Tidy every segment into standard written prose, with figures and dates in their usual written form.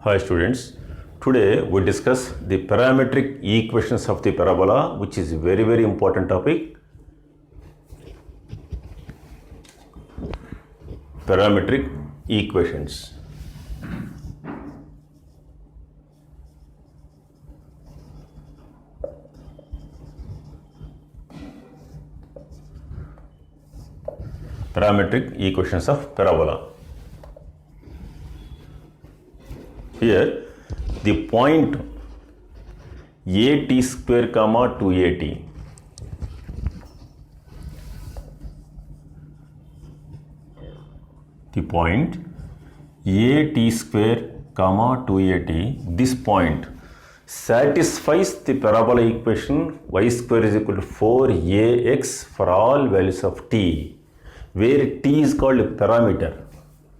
Hi students, today we discuss the parametric equations of the parabola, which is very important topic. Parametric equations. Parametric equations of parabola. Here the point at square comma 2at the point at square comma 2at, this point satisfies the parabola equation y square is equal to 4ax for all values of t, where t is called a parameter.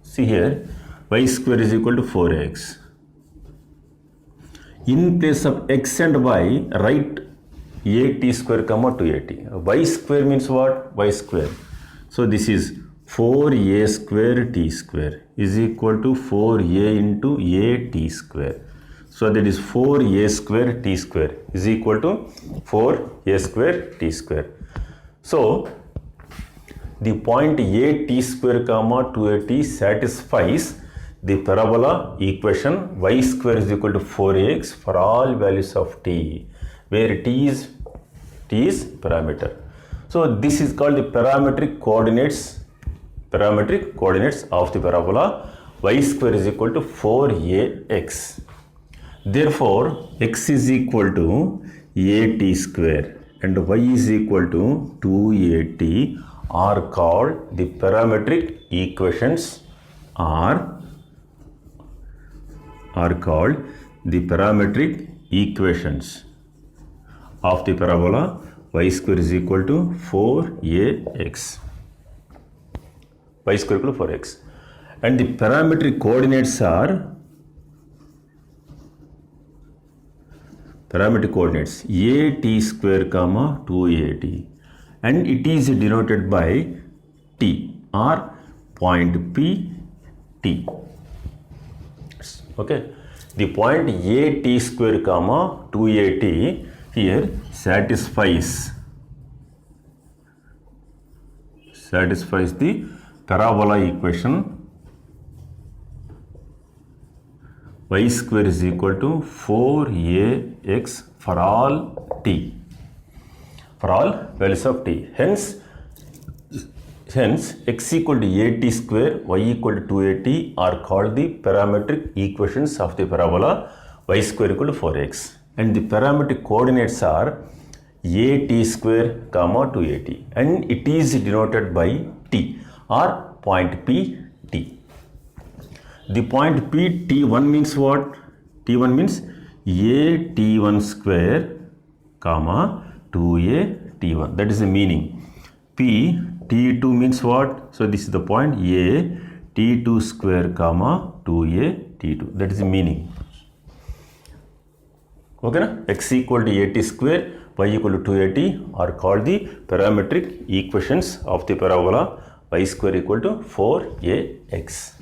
See here, y square is equal to 4x. In place of x and y, write at square comma 2at. Y square means what? Y square. So this is 4a square t square is equal to 4a into a t square. So that is 4a square t square is equal to 4a square t square. So the point a t square comma 2at satisfies the parabola equation y square is equal to 4ax for all values of t, where t is parameter. So this is called the parametric coordinates of the parabola. Y square is equal to 4ax. Therefore, x is equal to at square and y is equal to 2at are called the parametric equations are called the parametric equations of the parabola y square is equal to 4ax. Y square equal to 4x. And the parametric coordinates are at square comma 2at, and it is denoted by t or point P t. Okay, the point at square comma 2at here satisfies the parabola equation y square is equal to 4ax for all t, for all values of t. Hence, x equal to at square, y equal to 2at are called the parametric equations of the parabola y square equal to 4x. And the parametric coordinates are at square comma 2at, and it is denoted by t or point P t. The point P t1 means what? T1 means a t1 square comma 2a t1. That is the meaning. P t2 means what? So this is the point a t2 square comma 2a t2. That is the meaning. Okay, na? X equal to at square, y equal to 2at are called the parametric equations of the parabola y square equal to 4ax.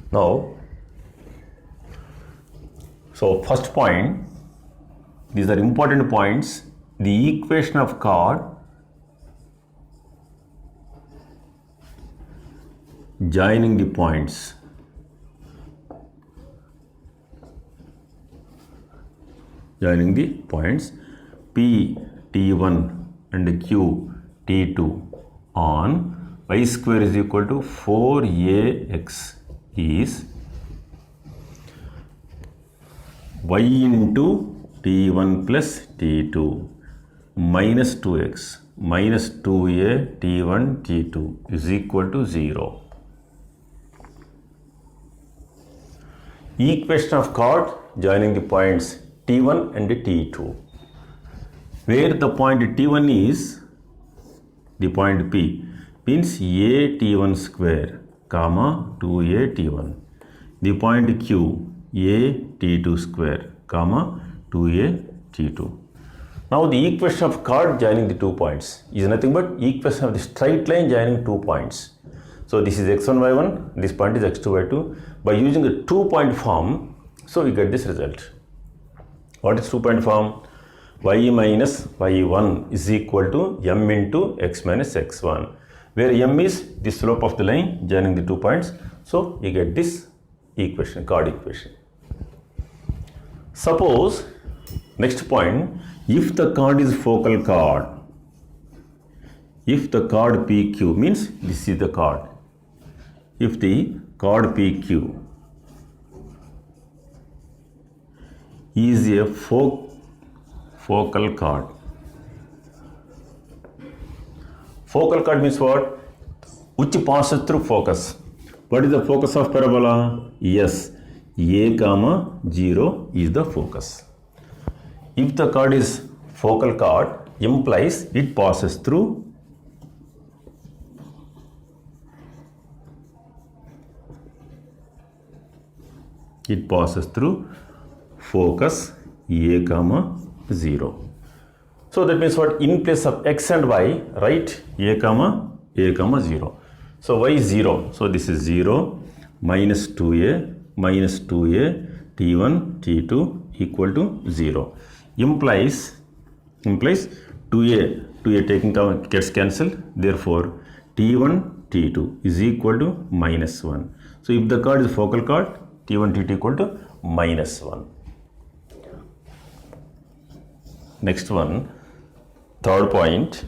Now, so first point, these are important points. The equation of chord joining the points. Joining the points P t1 and Q t2 on y square is equal to 4ax is y into t1 plus t2 minus 2x minus 2a t1 t2 is equal to 0. Equation of chord joining the points T1 and T2, where the point T1 is the point P means a t1 square comma 2a t1. The point Q a t2 square comma 2a t2. Now the equation of chord joining the 2 points is nothing but equation of the straight line joining 2 points. So this is x1 y1, this point is x2 y2. By using the 2-point form, so we get this result. What is 2-point form? Y minus y1 is equal to m into x minus x1, where m is the slope of the line joining the 2 points. So you get this equation, chord equation. Suppose, next point, if the chord is focal chord, if the chord PQ means this is the chord, if the chord PQ is a focal chord. Focal chord means what? Which passes through focus. What is the focus of parabola? Yes, a comma 0 is the focus. If the chord is focal chord, implies it passes through focus a comma 0. So that means what? In place of x and y, write a comma 0. So y is 0. So this is 0 minus 2a t1 t2 equal to 0. Implies 2a taking gets cancelled. Therefore t1 t2 is equal to minus 1. So if the chord is focal chord, t1 t2 equal to minus 1. Next one, third point.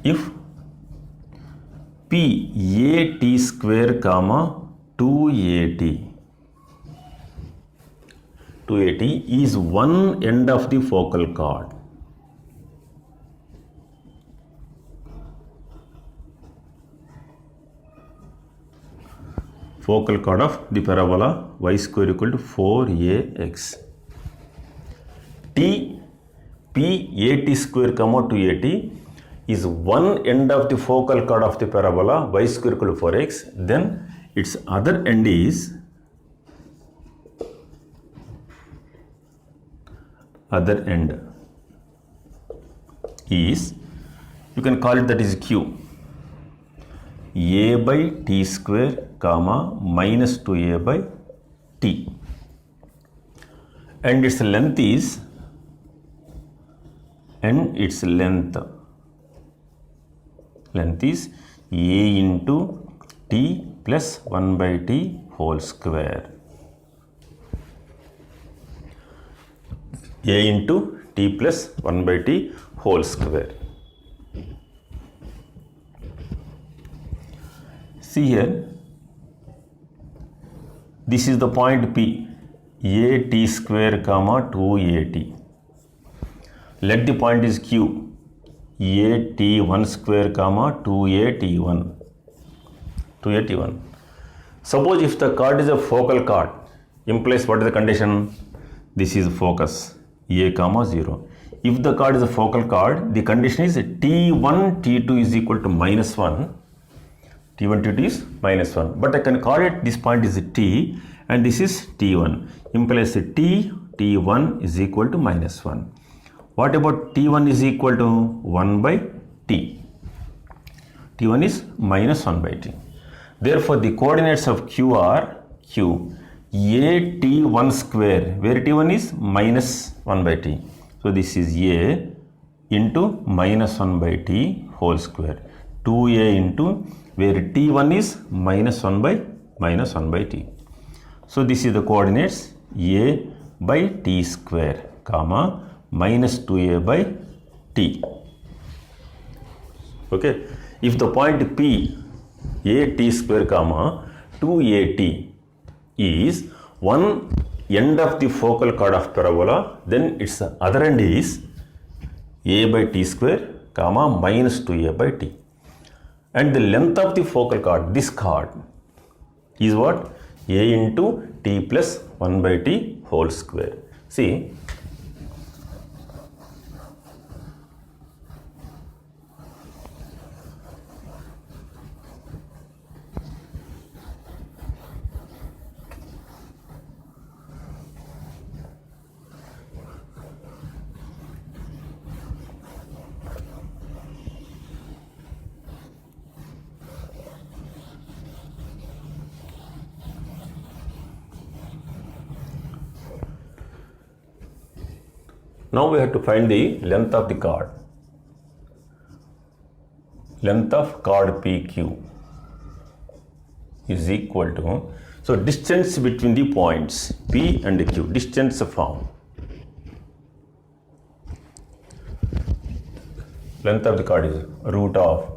If P a t square comma 2at is one end of the focal chord. Focal chord of the parabola y square equal to 4ax. P at square comma 2at is one end of the focal chord of the parabola y square equal to 4x. Then its other end is you can call it, that is q, a by t square comma minus 2a by t, and its length is a into t plus 1 by t whole square. A into t plus 1 by t whole square. See here, this is the point P, a t square comma 2at. Let the point is Q, a t1 square comma 2at1. Suppose if the chord is a focal chord, implies what is the condition? This is focus, a comma 0. If the chord is a focal chord, the condition is t1 t2 is equal to minus 1. T1 t2 is minus 1. But I can call it, this point is t and this is t1. Implies t1 is equal to minus 1. What about t1 is equal to 1 by t? T1 is minus 1 by t. Therefore, the coordinates of q are q, a t1 square, where t1 is minus 1 by t. So this is a into minus 1 by t whole square. 2a into where t1 is minus 1 by t. So this is the coordinates a by t square comma minus 2a by t. Okay. If the point P a t square comma 2at is one end of the focal chord of parabola, then its other end is a by t square comma minus 2a by t. And the length of the focal chord, this chord, is what? A into t plus 1 by t whole square. See, now we have to find the length of the chord. Length of chord PQ is equal to, so distance between the points P and Q, distance from. Length of the chord is root of,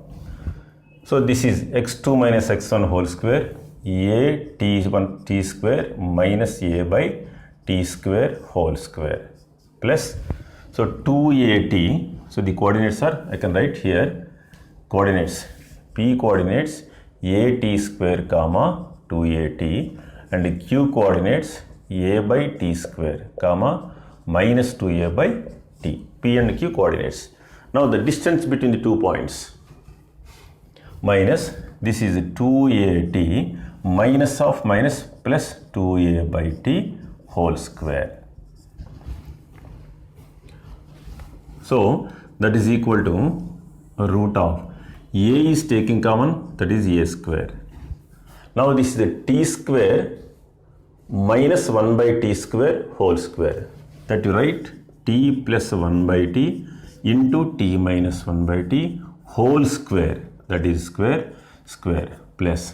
so this is x2 minus x1 whole square, a t1 t square minus a by t square whole square, plus, so 2at, so the coordinates are, I can write here, coordinates, p coordinates at square comma 2at, and q coordinates a by t square comma minus 2a by t, p and q coordinates. Now the distance between the 2 points, minus, this is 2at minus of minus plus 2a by t whole square. So that is equal to root of a is taking common, that is a square. Now this is the t square minus 1 by t square whole square. That you write t plus 1 by t into t minus 1 by t whole square, that is square plus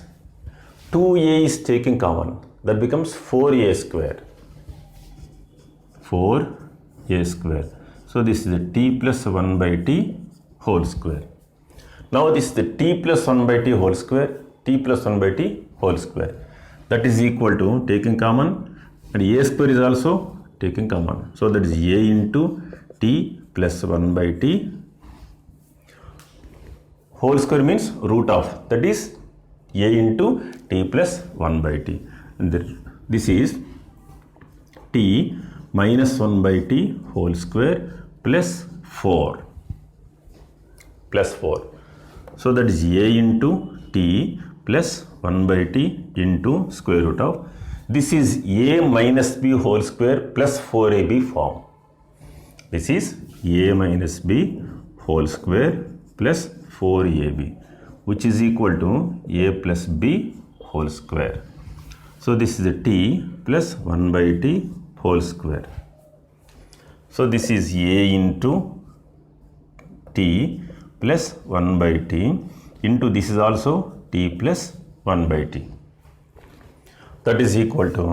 2a is taking common, that becomes 4a square. 4a square. So this is the t plus 1 by t whole square. Now this is the t plus 1 by t whole square, t plus 1 by t whole square. That is equal to taking common, and a square is also taking common. So that is a into t plus 1 by t whole square means root of, that is a into t plus 1 by t. And this is t minus 1 by t whole square plus 4. So that is a into t plus 1 by t into square root of, this is a minus b whole square plus 4ab form. This is a minus b whole square plus 4ab, which is equal to a plus b whole square. So this is the t plus 1 by t whole square. So this is a into t plus 1 by t into, this is also t plus 1 by t. That is equal to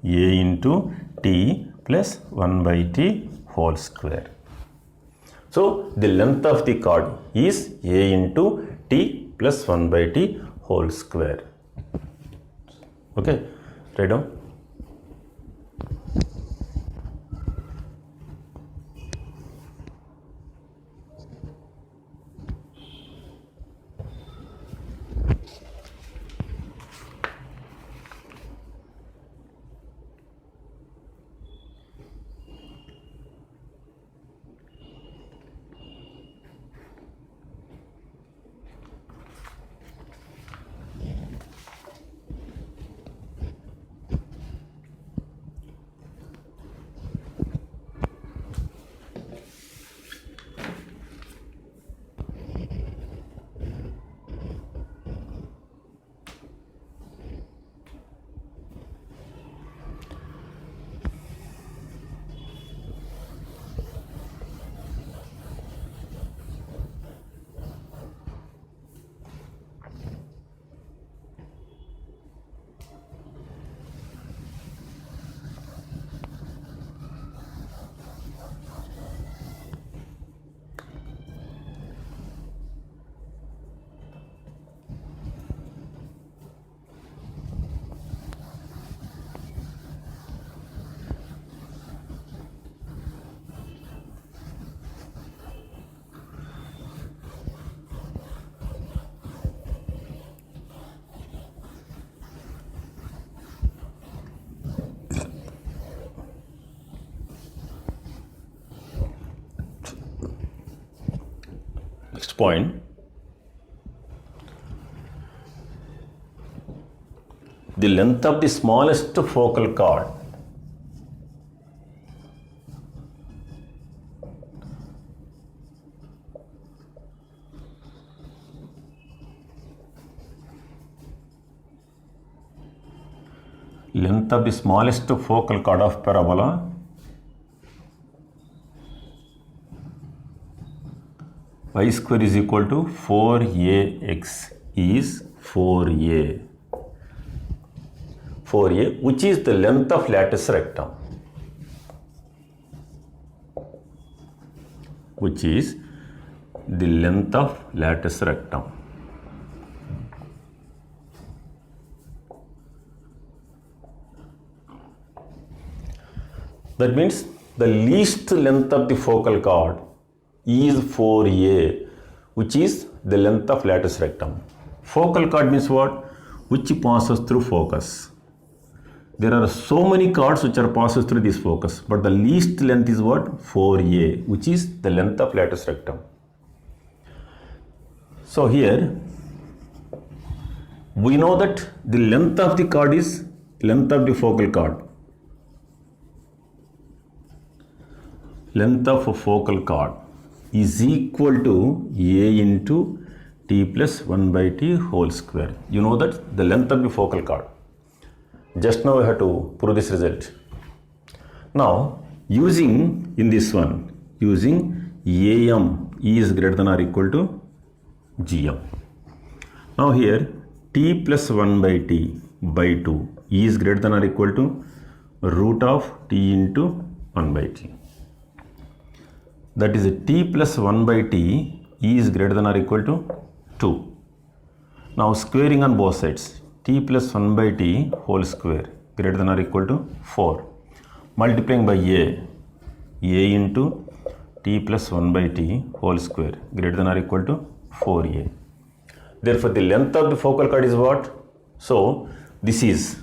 a into t plus 1 by t whole square. So the length of the chord is a into t plus 1 by t whole square. Okay, write down. point, the length of the smallest focal chord of parabola y square is equal to 4ax is 4a, which is the length of lattice rectum, which is the length of lattice rectum. That means the least length of the focal chord is 4a, which is the length of lattice rectum. Focal chord means what? Which passes through focus. There are so many chords which are passes through this focus, but the least length is what? 4a, which is the length of lattice rectum. So here we know that the length of the chord is length of the focal chord. Length of a focal chord is equal to a into t plus 1 by t whole square. You know that the length of the focal chord. Just now I have to prove this result. Now using in this one, using am is greater than or equal to gm. Now here t plus 1 by t by 2 is greater than or equal to root of t into 1 by t. That is t plus 1 by t is greater than or equal to 2. Now squaring on both sides, t plus 1 by t whole square greater than or equal to 4. Multiplying by a into t plus 1 by t whole square greater than or equal to 4a. Therefore the length of the focal chord is what? So this is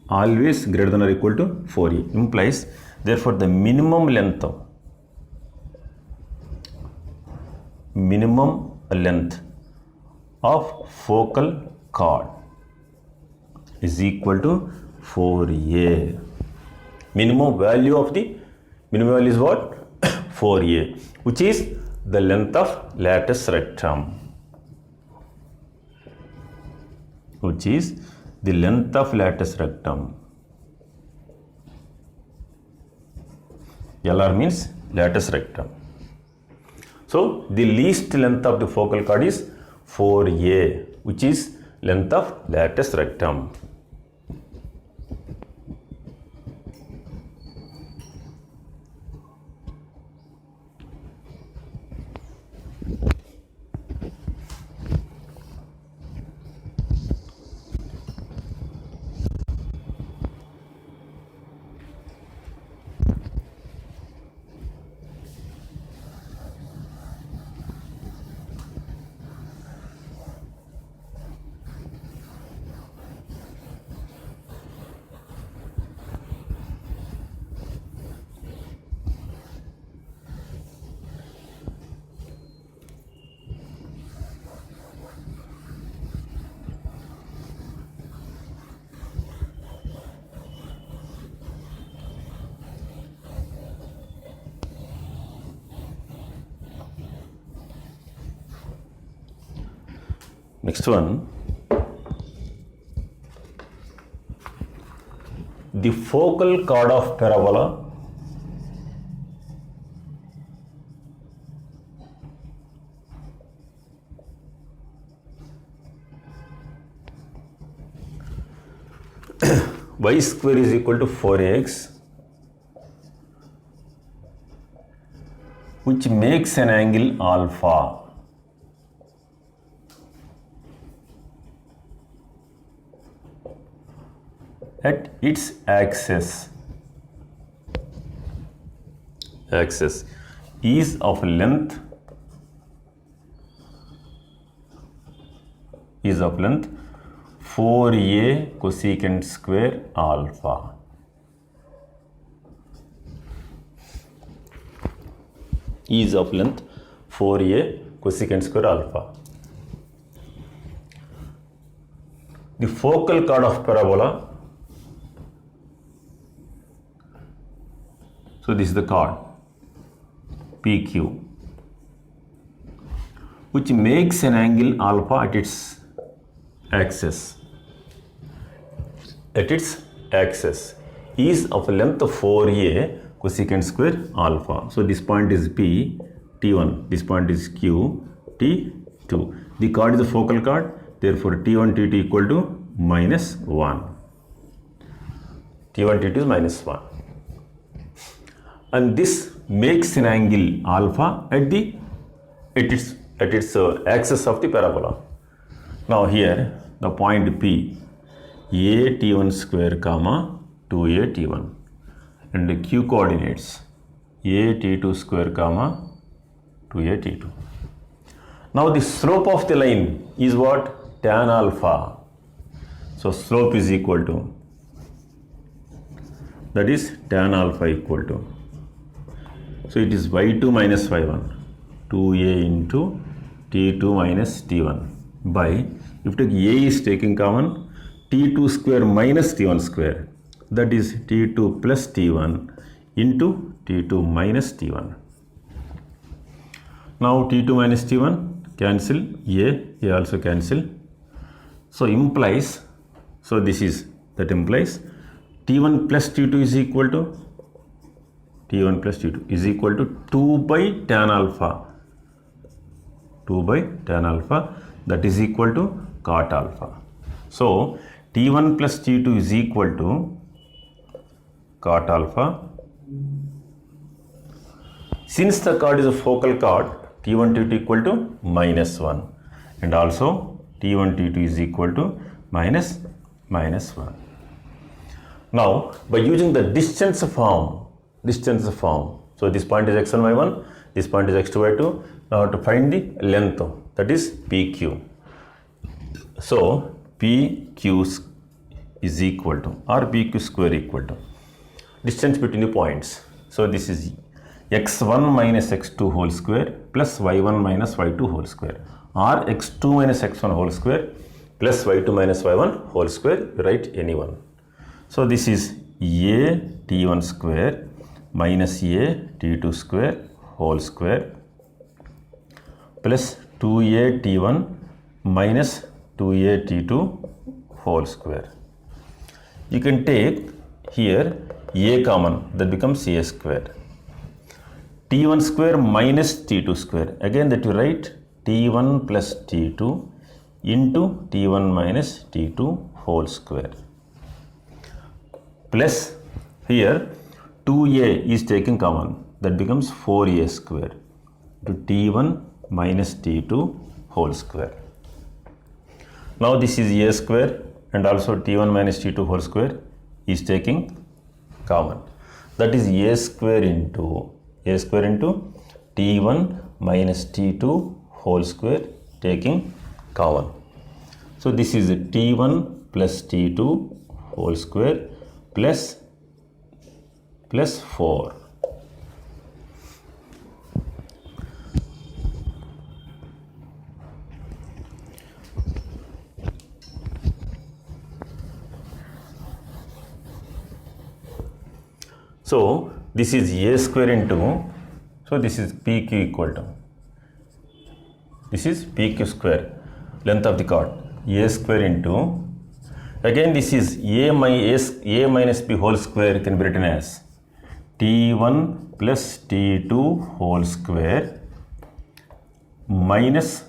always greater than or equal to 4a, implies therefore the minimum length of focal chord is equal to 4a. Minimum value is what? 4a, which is the length of lattice rectum. Which is the length of lattice rectum. LR means lattice rectum. So the least length of the focal chord is 4a, which is length of lattice rectum. Next one, the focal chord of parabola y square is equal to 4x, which makes an angle alpha. At its axis is of length 4a cosecant square alpha. Is of length 4a cosecant square alpha. The focal chord of parabola. So this is the chord PQ, which makes an angle alpha at its axis. At its axis is of length of 4a cosecant square alpha. So this point is P, T1. This point is Q, T2. The chord is the focal chord. Therefore, T1, T2 equal to minus 1. T1, T2 is minus 1. And this makes an angle alpha at its axis of the parabola. Now here the point P, a T1 square comma 2a T1, and the Q coordinates a T2 square comma 2a T2. Now the slope of the line is what? Tan alpha. So slope is equal to, that is tan alpha equal to, so it is y2 minus y1, 2a into t2 minus t1 by, if take a is taking common, t2 square minus t1 square, that is t2 plus t1 into t2 minus t1. Now t2 minus t1 cancel, a also cancel. So implies, so this is, that implies t1 plus t2 is equal to, t1 plus t2 is equal to 2 by tan alpha. 2 by tan alpha, that is equal to cot alpha. So t1 plus t2 is equal to cot alpha. Since the chord is a focal chord, t1 t2 equal to minus 1, and also t1 t2 is equal to minus 1. Now by using the distance form, so this point is x1 y1, this point is x2 y2. Now to find the length, that is PQ. So PQ is equal to, or PQ square equal to, distance between the points. So this is x1 minus x2 whole square plus y1 minus y2 whole square, or x2 minus x1 whole square plus y2 minus y1 whole square. You write any one. So this is a t1 square minus a t2 square whole square plus 2a t1 minus 2a t2 whole square. You can take here a common, that becomes a square. t1 square minus t2 square, again that you write t1 plus t2 into t1 minus t2 whole square, plus here 2a is taken common, that becomes 4a square to t1 minus t2 whole square. Now this is a square, and also t1 minus t2 whole square is taking common, that is a square into t1 minus t2 whole square taking common. So this is t1 plus t2 whole square plus 4. So this is a square into, so this is PQ equal to, this is PQ square, length of the chord, a square into, again this is a minus b whole square can be written as t1 plus t2 whole square minus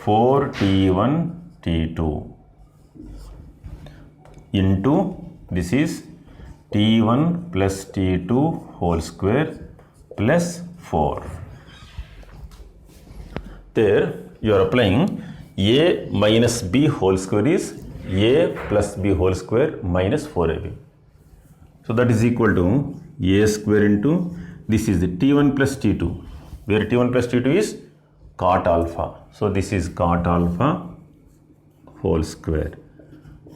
4t1 t2 into, this is t1 plus t2 whole square plus 4. There you are applying a minus b whole square is a plus b whole square minus 4ab. So that is equal to a square into, this is the t1 plus t2, where t1 plus t2 is cot alpha. So this is cot alpha whole square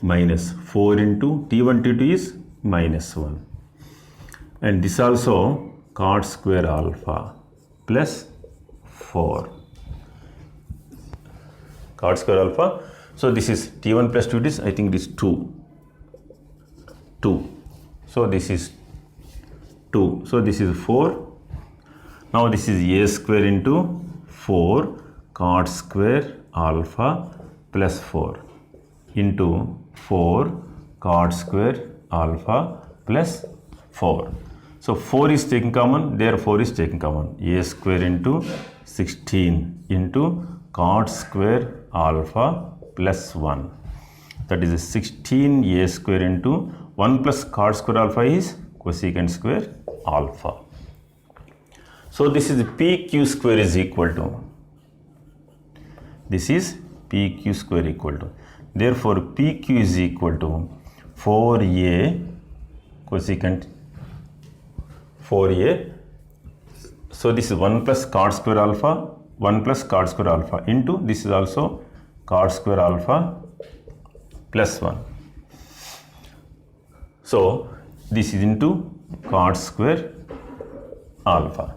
minus 4 into t1 t2 is minus 1, and this also cot square alpha plus 4. cot square alpha. So this is t1 plus 2, it is, I think it is 2. So this is 2. So this is 4. Now this is a square into 4 cot square alpha plus 4 into 4 cot square alpha plus 4. So 4 is taken common, there 4 is taken common. A square into 16 into cot square alpha plus 1. That is 16 a square into 1 plus cot square alpha is cosecant square alpha. So this is PQ square is equal to, this is PQ square equal to, therefore PQ is equal to 4a cosecant 4a. So this is 1 plus cot square alpha, 1 plus cot square alpha into, this is also cot square alpha plus 1. So this is into cot square alpha.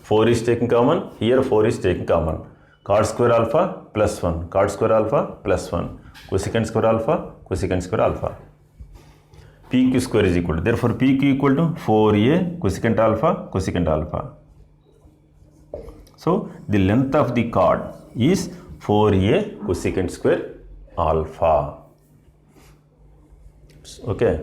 4 is taken common, here 4 is taken common. Cot square alpha plus 1, cot square alpha plus 1, cosecant square alpha, cosecant square alpha. PQ square is equal to, therefore PQ equal to 4a cosecant alpha, cosecant alpha. So the length of the chord is 4a cosecant square alpha. Okay.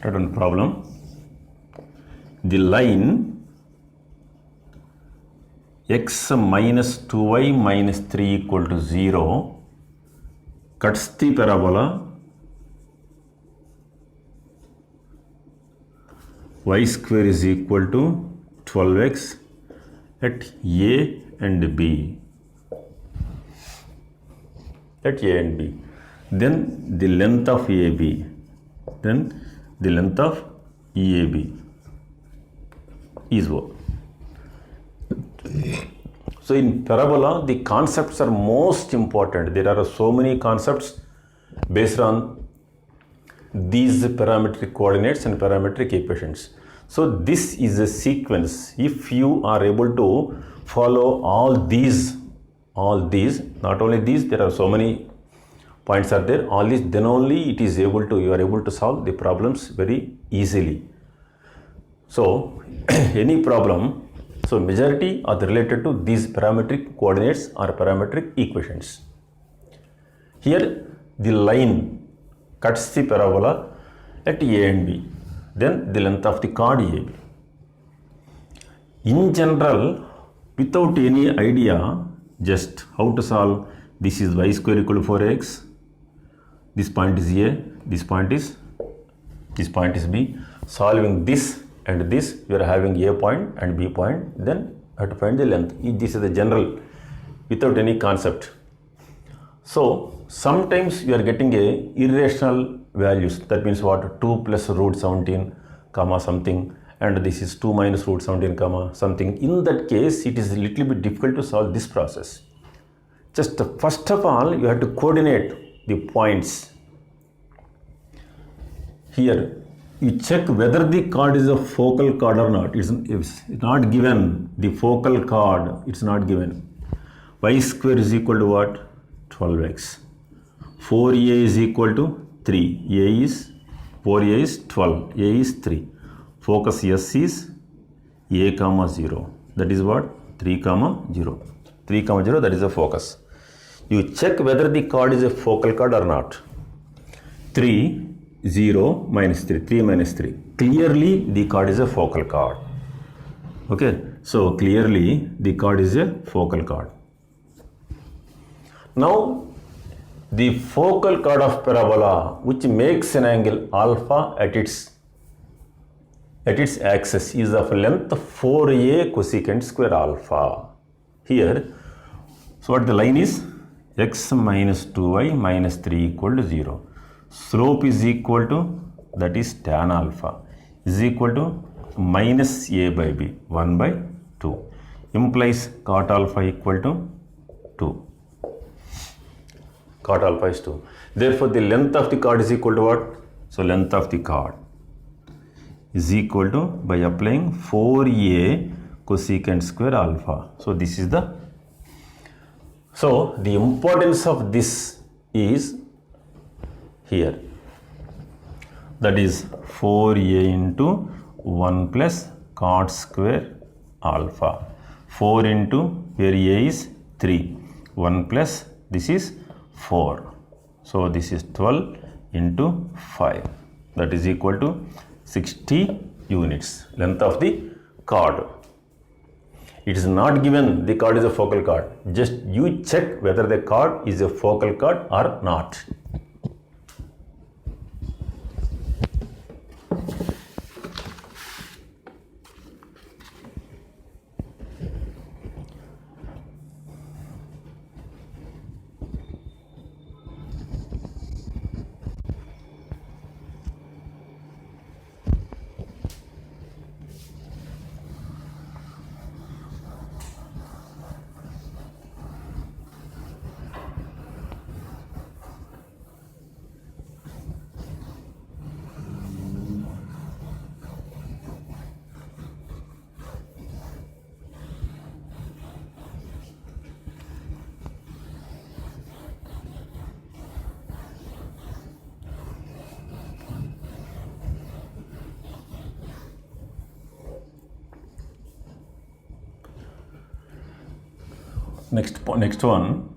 Write down the problem. The line x minus 2y minus 3 equal to 0 cuts the parabola y square is equal to 12x at a and b. At a and b. Then the length of AB. Then the length of EAB is what? So in parabola, the concepts are most important. There are so many concepts based on these parametric coordinates and parametric equations. So this is a sequence. If you are able to follow all these, not only these, there are so many points are there, all these, then only you are able to solve the problems very easily. So any problem, so majority are related to these parametric coordinates or parametric equations. Here the line cuts the parabola at A and B, then the length of the chord AB. In general, without any idea just how to solve This is y square equal to 4x. This point is A, this point is B. Solving this and this, you are having A point and B point, then you have to find the length. This is the general, without any concept. So sometimes you are getting a irrational values. That means what? 2 plus root 17 comma something, and this is 2 minus root 17 comma something. In that case, it is a little bit difficult to solve this process. Just first of all, you have to coordinate the points. Here you check whether the chord is a focal chord or not. It's not given. The focal chord, it's not given. Y square is equal to what? 12x. 4a is equal to 3. 4a is 12. A is 3. Focus S is a comma 0. That is what? 3 comma 0. 3 comma 0, that is the focus. You check whether the chord is a focal chord or not. 3, 0, minus 3. 3 minus 3. Clearly, the chord is a focal chord. Okay. So, clearly, the chord is a focal chord. Now, the focal chord of parabola, which makes an angle alpha at its axis, is of length 4a cosecant square alpha. Here, so what the line is? X minus 2y minus 3 equal to 0. Slope is equal to, that is tan alpha, is equal to minus a by b, 1 by 2. Implies cot alpha equal to 2. Cot alpha is 2. Therefore, the length of the chord is equal to what? So, length of the chord is equal to, by applying 4a cosecant square alpha. So, this is the, so the importance of this is here. That is 4a into 1 plus cot square alpha. 4 into, where a is 3. 1 plus, this is 4. So, this is 12 into 5. That is equal to 60 units. Length of the chord. It is not given the chord is a focal chord. Just you check whether the chord is a focal chord or not. Next one,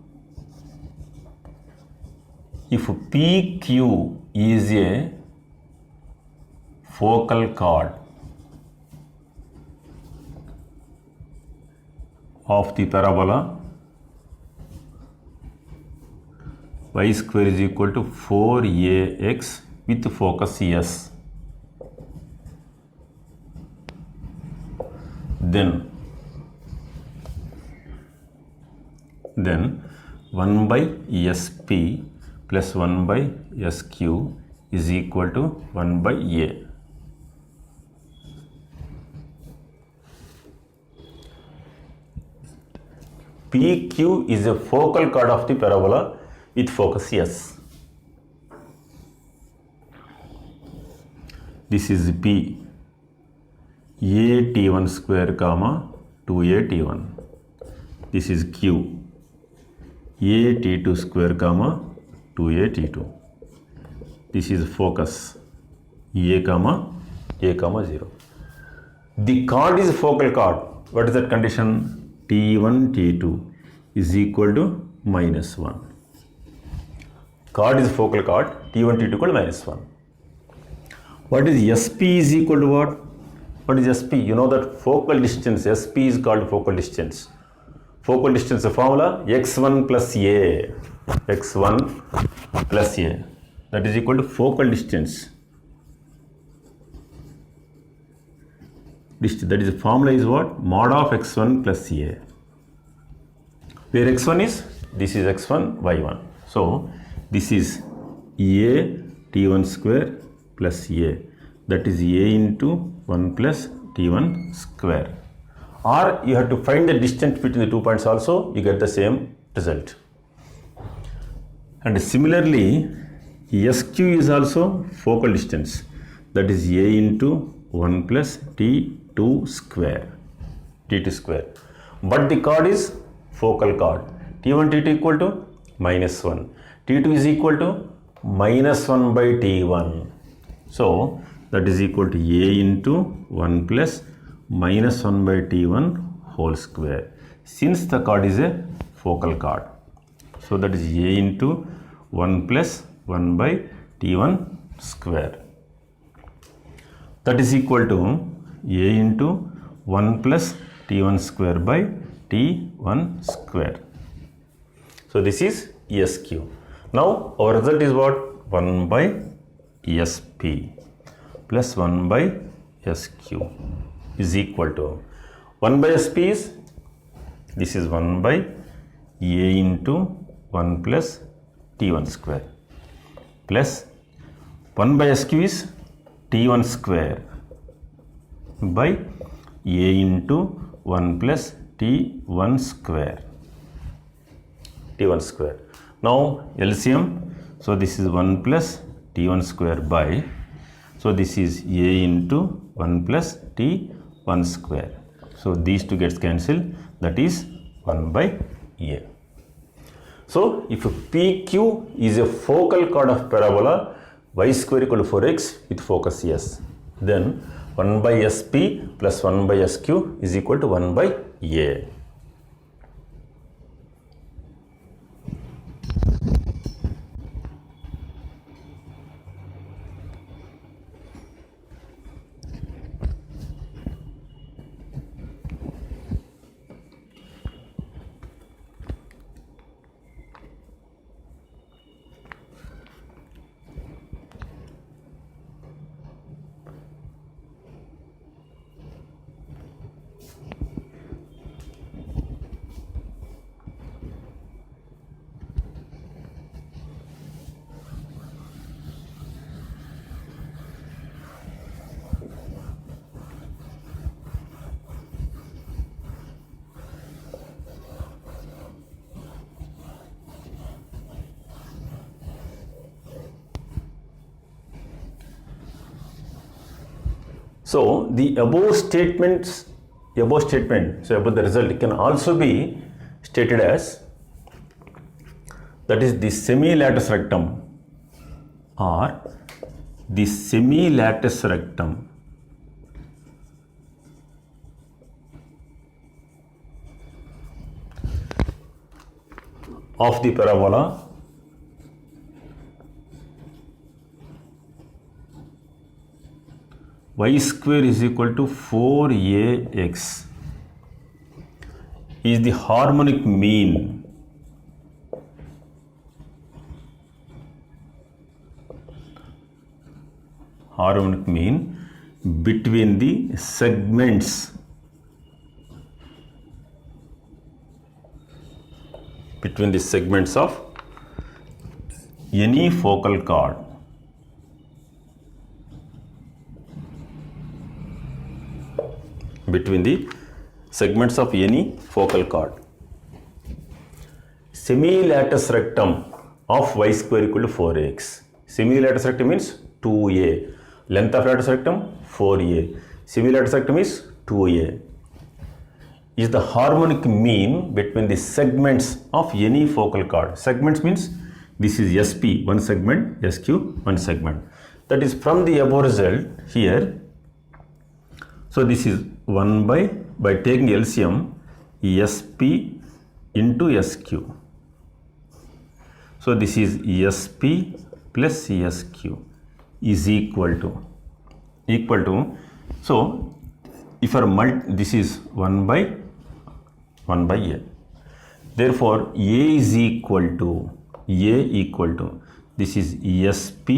if PQ is a focal chord of the parabola, y square is equal to 4ax with focus S, then 1 by SP plus 1 by SQ is equal to 1 by A. PQ is a focal chord of the parabola with focus S. This is P. A T1 square comma 2A T1. This is Q. A T2 square comma 2A T2. This is focus A comma 0. The chord is focal chord. What is that condition? T1 T2 is equal to minus 1. Chord is focal chord. T1 T2 equal to minus 1. What is SP is equal to what? What is SP? You know that focal distance, SP is called focal distance. focal distance formula x1 plus a, x1 plus a, that is equal to focal distance. That is the formula is what? Mod of x1 plus a. Where x1 is, this is x1, y1. So this is a t1 square plus a, that is a into 1 plus t1 square. Or you have to find the distance between the 2 points also, you get the same result. And similarly, SQ is also focal distance, that is a into 1 plus t2 square, t2 square. But the chord is focal chord. T1, T2 equal to minus 1. T2 is equal to minus 1 by T1. So that is equal to a into 1 plus minus 1 by T1 whole square. Since the chord is a focal chord, so that is a into 1 plus 1 by T1 square. That is equal to a into 1 plus T1 square by T1 square. So this is SQ. Now our result is what? 1 by SP plus 1 by SQ is equal to 1 by SP is, this is 1 by a into 1 plus T1 square plus 1 by SQ is T1 square by a into 1 plus T1 square. T1 square. Now LCM, so this is 1 plus T1 square by, so this is a into 1 plus T1 square. So these two gets cancelled, that is 1 by a. So if PQ is a focal chord of parabola y square equal to 4x with focus S, then 1 by SP plus 1 by SQ is equal to 1 by a. So the above statement, so about the result can also be stated as, that is the semi-lattice rectum or the semi-lattice rectum of the parabola y square is equal to 4ax is the harmonic mean between the segments of any focal chord. Between the segments of any focal chord. Semi-lattice rectum of y square equal to 4x. Semi-lattice rectum means 2a. Length of lattice rectum 4a. Semi-lattice rectum is 2a. Is the harmonic mean between the segments of any focal chord. Segments means this is SP, one segment, SQ, one segment. That is from the above result here. So this is 1 by taking LCM, SP into SQ. So this is SP plus SQ is equal to, so if this is 1 by a. Therefore, A is equal to, this is SP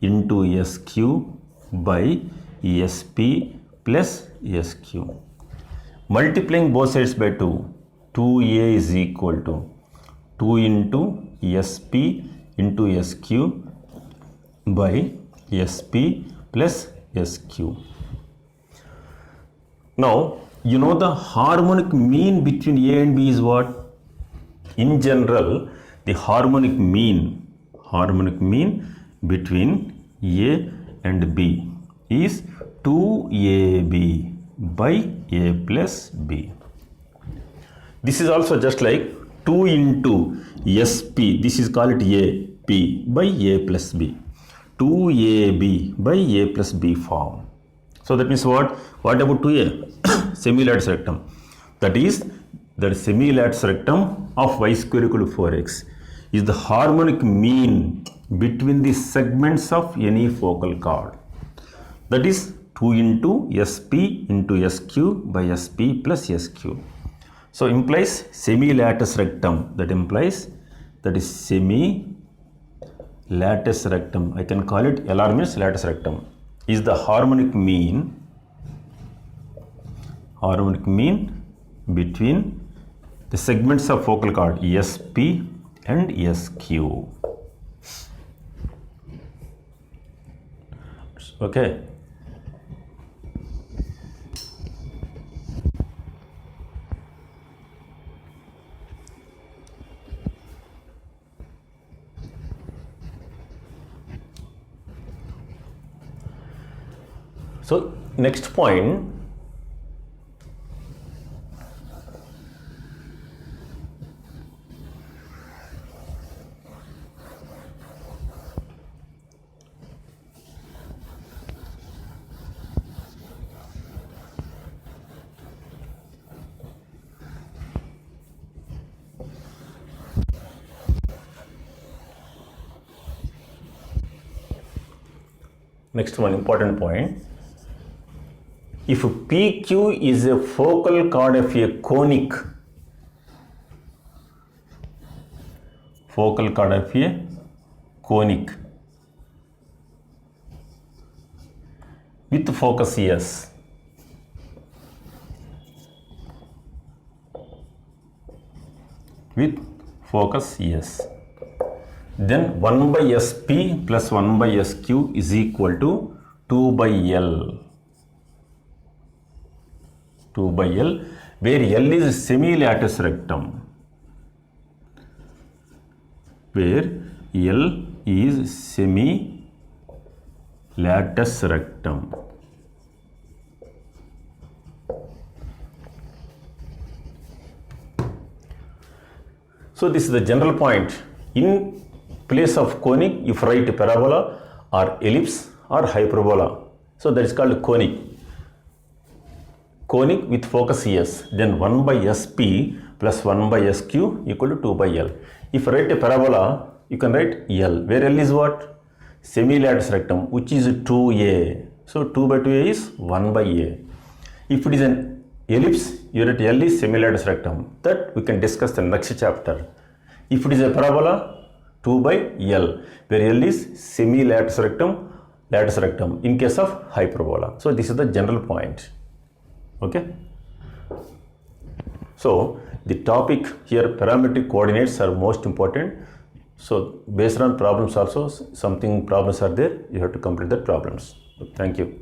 into SQ by SP plus SQ. Multiplying both sides by 2, 2A is equal to 2 into SP into SQ by SP plus SQ. Now, you know the harmonic mean between A and B is what? In general, the harmonic mean between A and B is 2AB by A plus B. This is also just like 2 into SP, this is called AP by A plus B. 2AB by A plus B form. So that means what? What about 2A? Semilattice rectum. That is, the semilattice rectum of y square equal to 4x is the harmonic mean between the segments of any focal chord. That is 2 into SP into SQ by SP plus SQ. So implies semilattice rectum. That is semi-lattice rectum. I can call it LR means lattice rectum. Is the harmonic mean between the segments of focal chord SP and SQ. Okay. So next point, important point. If PQ is a focal chord of a conic, with focus S, then 1 by SP plus 1 by SQ is equal to 2 by L. 2 by L, where L is semi-lattice rectum. So this is the general point. In place of conic, if write parabola or ellipse or hyperbola. So that is called conic. Conic with focus S, then 1 by SP plus 1 by SQ equal to 2 by L. If write a parabola, you can write L, where L is what? Semi-lattice rectum, which is 2A. So 2 by 2A is 1 by A. If it is an ellipse, you write L is semi-lattice rectum. That we can discuss the next chapter. If it is a parabola, 2 by L, where L is semi-lattice rectum, in case of hyperbola. So this is the general point. Okay. So the topic here, parametric coordinates are most important. So based on problems also, problems are there, you have to complete the problems. Thank you.